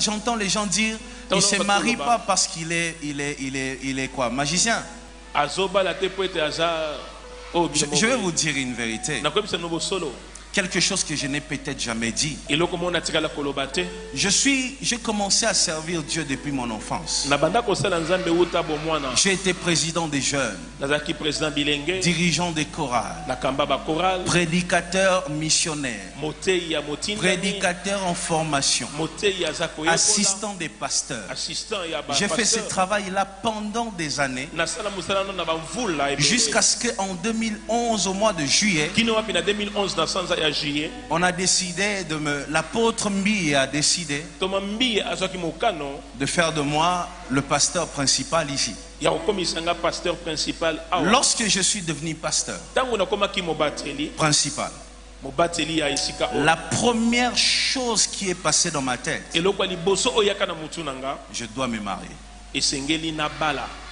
j'entends les gens dire, il ne se marie pas parce qu'il est quoi, magicien. Je vais vous dire une vérité. Quelque chose que je n'ai peut-être jamais dit. J'ai commencé à servir Dieu depuis mon enfance. J'ai été président des jeunes, dirigeant des chorales, prédicateur missionnaire, prédicateur en formation, assistant des pasteurs. J'ai fait ce travail-là pendant des années, jusqu'à ce qu'en 2011, au mois de juillet, on a décidé l'apôtre Mbi a décidé de faire de moi le pasteur principal ici. Lorsque je suis devenu pasteur principal, la première chose qui est passée dans ma tête, je dois me marier.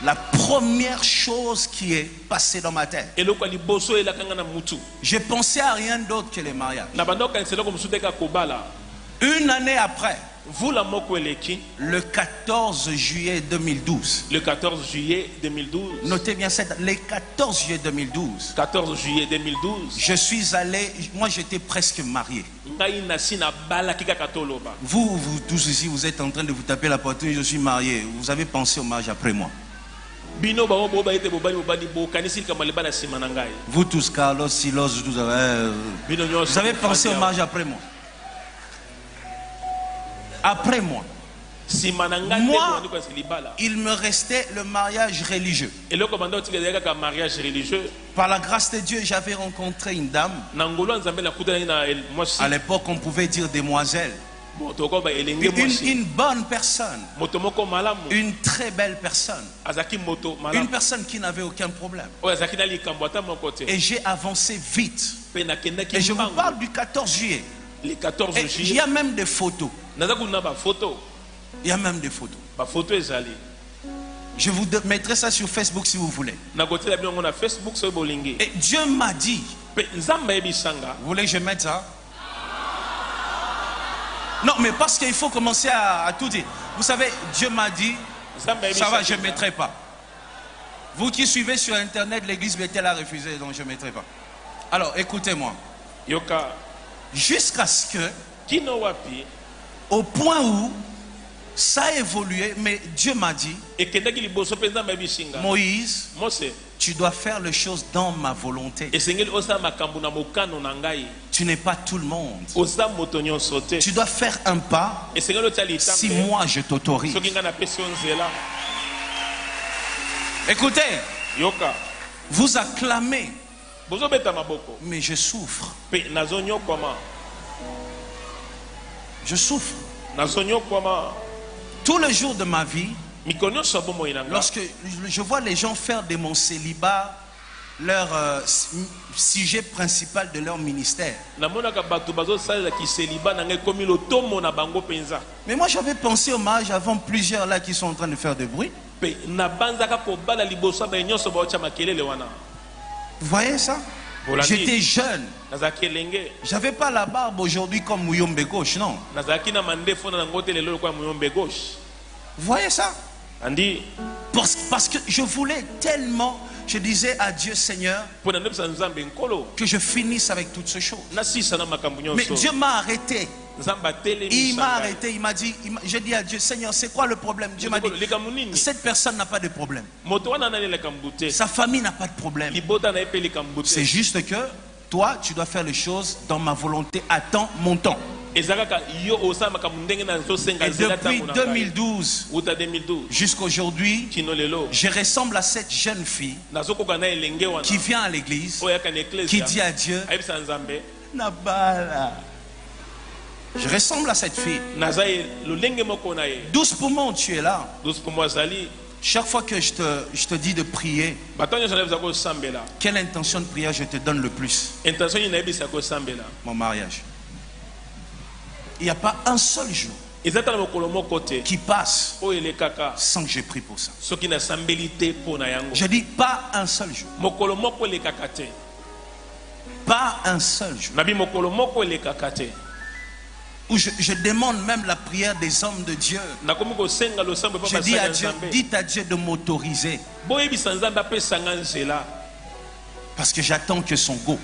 La première chose qui est passée dans ma tête, je pensais à rien d'autre que les mariages. Une année après, le 14 juillet 2012. Le 14 juillet 2012. Notez bien ça, le 14 juillet 2012. 14 juillet 2012. Je suis allé, moi j'étais presque marié. Vous tous ici, vous êtes en train de vous taper la poitrine, je suis marié. Vous avez pensé au mariage après moi. Vous tous, Carlos, Silos, vous avez pensé au mariage après moi. Après moi, il me restait le mariage religieux. Par la grâce de Dieu, j'avais rencontré une dame. À l'époque, on pouvait dire demoiselle. Une bonne personne. Une très belle personne. Une personne qui n'avait aucun problème. Et j'ai avancé vite. Et je vous parle du 14 juillet. Les 14 juillet. Il y a même des photos. Il y a même des photos. Je vous mettrai ça sur Facebook si vous voulez. Et Dieu m'a dit. Vous voulez que je mette ça? Non, mais parce qu'il faut commencer à tout dire. Vous savez, Dieu m'a dit, ça va, je ne mettrai pas. Vous qui suivez sur Internet, l'église Bethel a refusé, donc je ne mettrai pas. Alors, écoutez-moi. Jusqu'à ce que, au point où ça a évolué, mais Dieu m'a dit, Moïse, tu dois faire les choses dans ma volonté. Tu n'es pas tout le monde. Tu dois faire un pas si moi je t'autorise. Écoutez, vous acclamez, mais je souffre. Je souffre. Tous les jours de ma vie, lorsque je vois les gens faire de mon célibat leur sujet principal de leur ministère. Mais moi j'avais pensé au mariage avant, plusieurs là qui sont en train de faire du bruit. Vous voyez ça? J'étais jeune. J'avais pas la barbe aujourd'hui comme Muyombe gauche, non. Vous voyez ça? Parce que je voulais tellement, je disais à Dieu, Seigneur, que je finisse avec toutes ces choses. Mais Dieu m'a arrêté. Il m'a arrêté, il m'a dit, j'ai dit à Dieu, Seigneur, c'est quoi le problème? Dieu m'a dit, cette personne n'a pas de problème. Sa famille n'a pas de problème. C'est juste que toi, tu dois faire les choses dans ma volonté à temps, mon temps. Et depuis 2012 jusqu'à aujourd'hui, je ressemble à cette jeune fille qui vient à l'église, qui dit à Dieu, Nabala. Je ressemble à cette fille. 12 pour moi, tu es là. Chaque fois que je te dis de prier, quelle intention de prière je te donne le plus? Mon mariage. Il n'y a pas un seul jour qui passe sans que je prie pour ça. Je dis pas un seul jour. Pas un seul jour. où je demande même la prière des hommes de Dieu. Je dis à Dieu, dites à Dieu de m'autoriser. Parce que j'attends que son go.